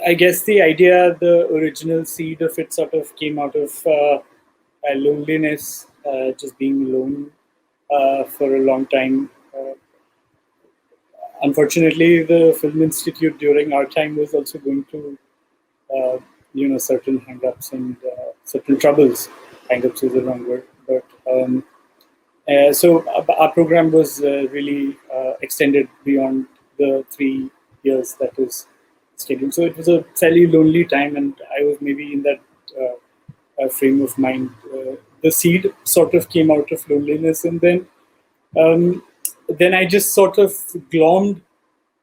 I guess the idea, the original seed of it sort of came out of loneliness, just being alone for a long time. Unfortunately, the Film Institute during our time was also going through, certain hang-ups and certain troubles. Hang-ups is the wrong word, but so our program was really extended beyond the 3 years that was scheduled. So it was a fairly lonely time, and I was maybe in that frame of mind. The seed sort of came out of loneliness, and then I just sort of glommed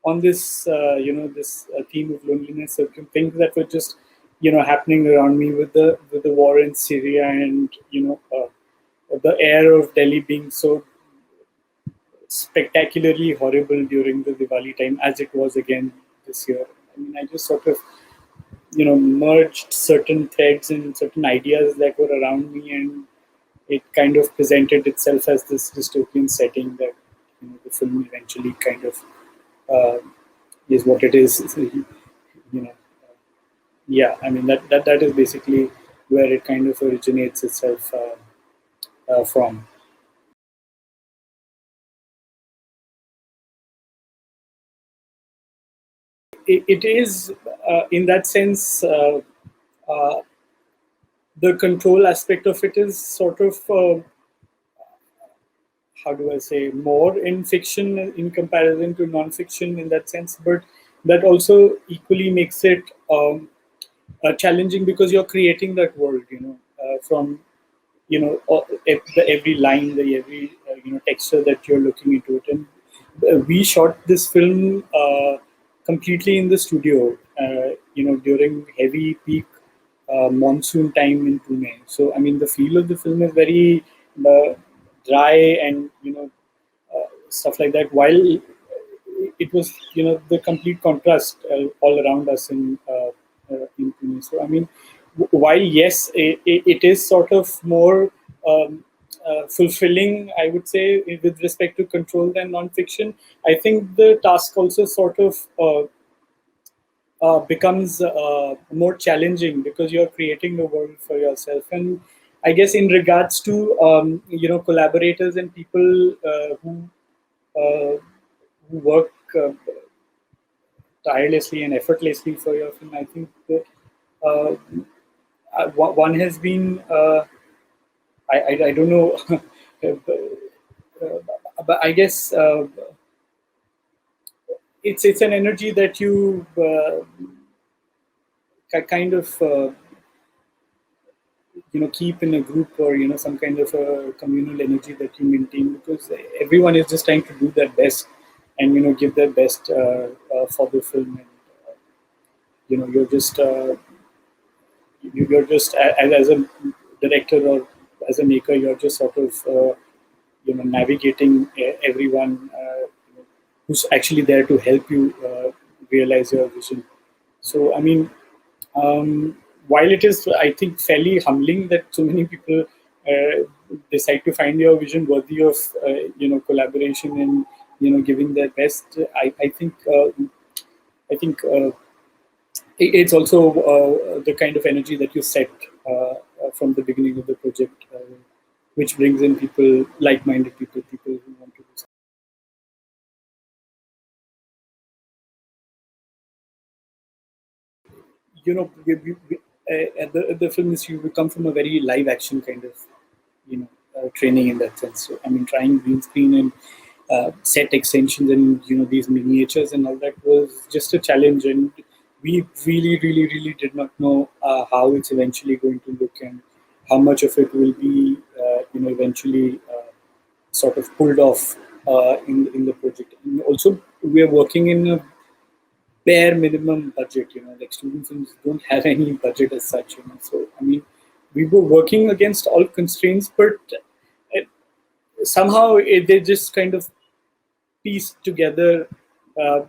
on this, this theme of loneliness, certain things that were just, happening around me with the war in Syria, and the air of Delhi being so spectacularly horrible during the Diwali time, as it was again this year. I mean, I just sort of, merged certain threads and certain ideas that were around me, and it kind of presented itself as this dystopian setting that the film eventually kind of is what it is. Yeah, I mean that is basically where it kind of originates itself from. It is in that sense. The control aspect of it is sort of how do I say, more in fiction in comparison to non-fiction in that sense, but that also equally makes it challenging because you're creating that world, from every line, the every texture that you're looking into it. And we shot this film completely in the studio, during heavy peak monsoon time in Pune. So I mean, the feel of the film is very dry and stuff like that. While it was the complete contrast all around us in Pune. So I mean, while yes, it is sort of more fulfilling, I would say, with respect to control than non-fiction. I think the task also sort of becomes more challenging because you're creating the world for yourself. And I guess in regards to collaborators and people who work tirelessly and effortlessly for your film, I think that one has been I don't know, but I guess it's an energy that you kind of keep in a group, or some kind of a communal energy that you maintain, because everyone is just trying to do their best and give their best for the film. And you're just as a director or as a maker, you're just sort of navigating everyone who's actually there to help you realize your vision. So I mean, while it is, I think, fairly humbling that so many people decide to find your vision worthy of collaboration and giving their best, I think it's also the kind of energy that you set from the beginning of the project, which brings in people, like-minded people who want to do something. At the film institute, we come from a very live action kind of training in that sense. So I mean, trying green screen and set extensions and these miniatures and all that was just a challenge, and we really did not know how it's eventually going to look and how much of it will be eventually sort of pulled off in the project. And also, we are working in a bare minimum budget. Like student films don't have any budget as such. So I mean, we were working against all constraints, but somehow they just kind of pieced together, uh,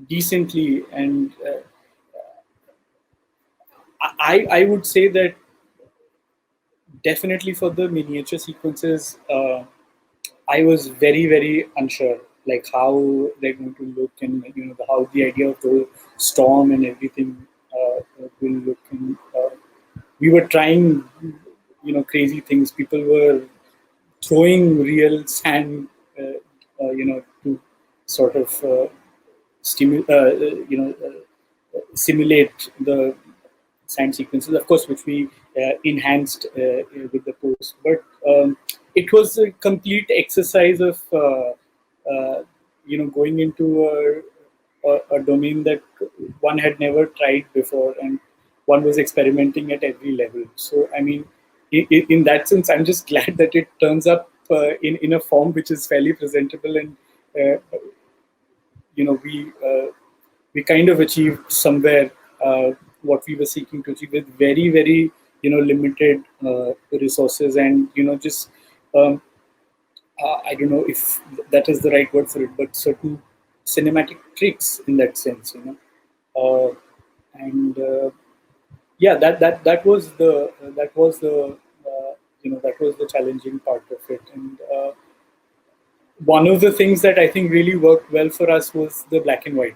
decently. And I would say that definitely for the miniature sequences, I was very unsure like how they're going to look, and how the idea of the storm and everything will look. And we were trying, crazy things. People were throwing real sand, to sort of simulate the sand sequences, of course, which we enhanced with the post. But it was a complete exercise of going into a domain that one had never tried before, and one was experimenting at every level. So, I mean, in that sense, I'm just glad that it turns up in a form which is fairly presentable, and uh, we kind of achieved somewhere what we were seeking to achieve with very, very limited resources, and just um, I don't know if that is the right word for it, but certain cinematic tricks in that sense, and yeah, that was the that was the challenging part of it. And one of the things that I think really worked well for us was the black and white.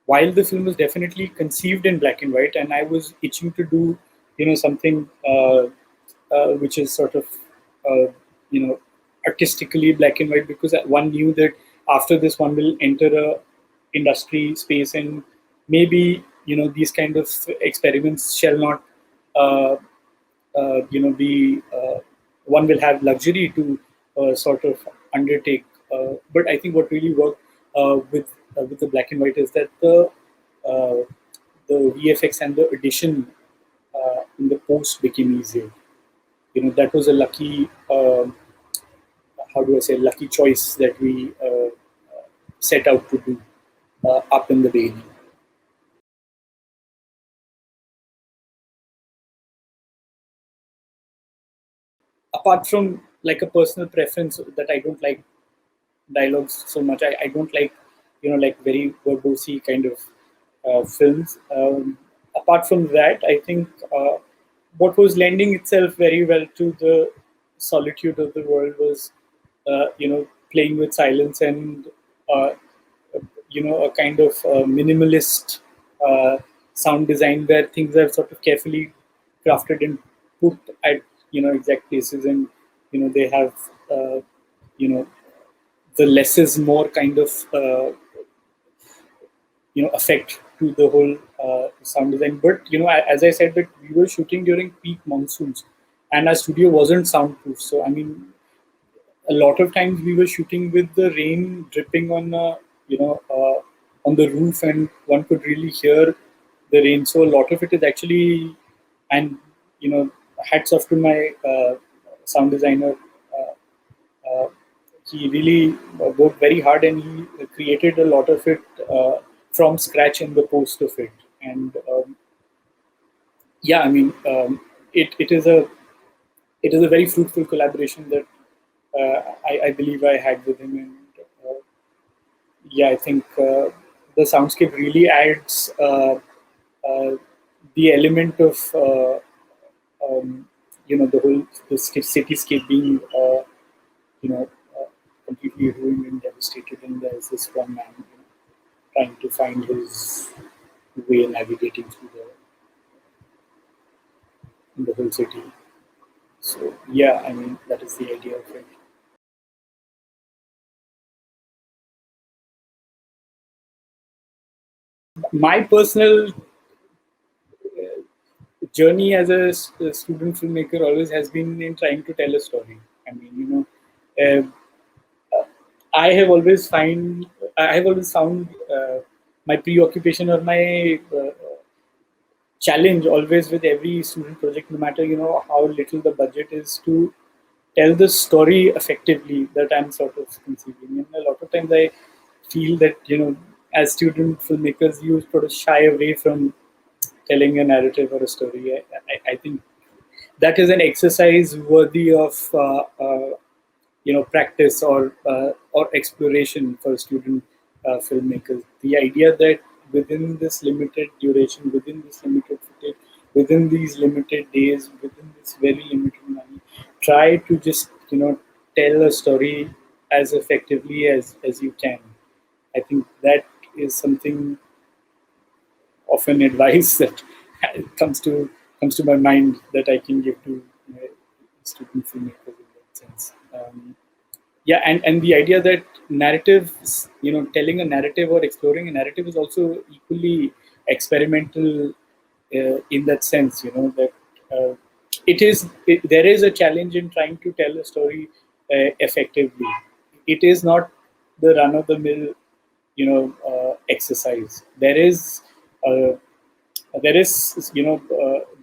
While the film was definitely conceived in black and white, and I was itching to do, something which is sort of, uh, you know, artistically black and white, because one knew that after this one will enter a industry space, and maybe these kind of experiments shall not uh, be one will have luxury to sort of undertake. But I think what really worked with the black and white is that uh, the VFX and the addition in the post became easier. That was a lucky, how do I say, lucky choice that we set out to do up in the beginning. Apart from like a personal preference that I don't like dialogues so much. I don't like, like very verbosy kind of films. Apart from that, I think what was lending itself very well to the solitude of the world was, playing with silence, and uh, a kind of minimalist uh, sound design where things are sort of carefully crafted and put at exact places, and they have uh, you know the less is more kind of effect to the whole sound design. But as I said, that we were shooting during peak monsoons, and our studio wasn't soundproof. So I mean, a lot of times we were shooting with the rain dripping on on the roof, and one could really hear the rain. So a lot of it is actually, and hats off to my sound designer. Uh, he really worked very hard, and he created a lot of it from scratch in the post of it. And yeah, I mean, it is a very fruitful collaboration that I believe I had with him. And yeah, I think the soundscape really adds uh, the element of the whole cityscape being you know completely ruined and devastated, and there's this one man trying to find his way navigating through the whole city. So yeah, I mean, that is the idea of it. My personal journey as a student filmmaker always has been in trying to tell a story. I mean, I have always find I have always found my preoccupation or my challenge always with every student project, no matter how little the budget is, to tell the story effectively that I'm sort of conceiving. And a lot of times I feel that as student filmmakers, you sort of shy away from telling a narrative or a story. I think that is an exercise worthy of practice or exploration for student filmmakers. The idea that within this limited duration, within this limited footage, within these limited days, within this very limited money, try to just tell a story as effectively as you can. I think that is something of an advice that comes to my mind that I can give to student filmmakers in that sense. Yeah, and the idea that narratives, telling a narrative or exploring a narrative is also equally experimental in that sense. That there is a challenge in trying to tell a story effectively. It is not the run of the mill, exercise. There is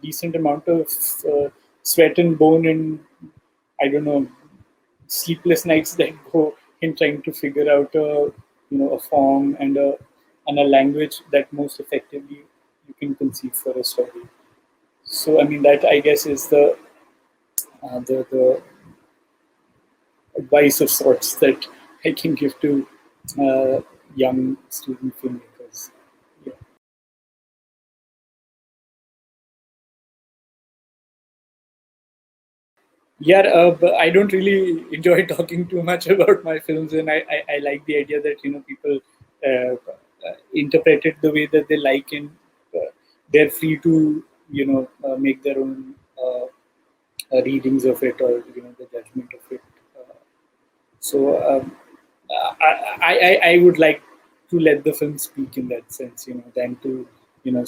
decent amount of sweat and bone, and I don't know, sleepless nights that go in trying to figure out a form and a language that most effectively you can conceive for a story. So I mean that, I guess, is the advice of sorts that I can give to young student filmmakers. Yeah. Yeah, but I don't really enjoy talking too much about my films, and I like the idea that people interpret it the way that they like, and they're free to make their own readings of it, or the judgment of it. So I would like to let the film speak in that sense, than to uh,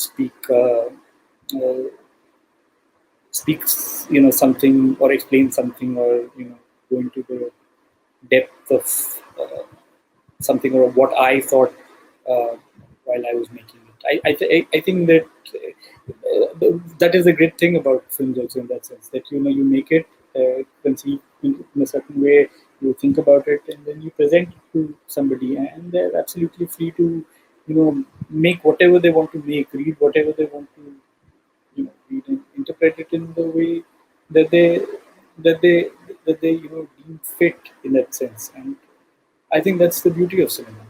speak something, or explain something, or go into the depth of something, or what I thought while I was making it. I think that that is the great thing about films also, in that sense, that you make it, conceive in a certain way, you think about it, and then you present it to somebody, and they're absolutely free to make whatever they want to make, read whatever they want to read, and interpret it in the way that that they deem fit, in that sense. And I think that's the beauty of cinema.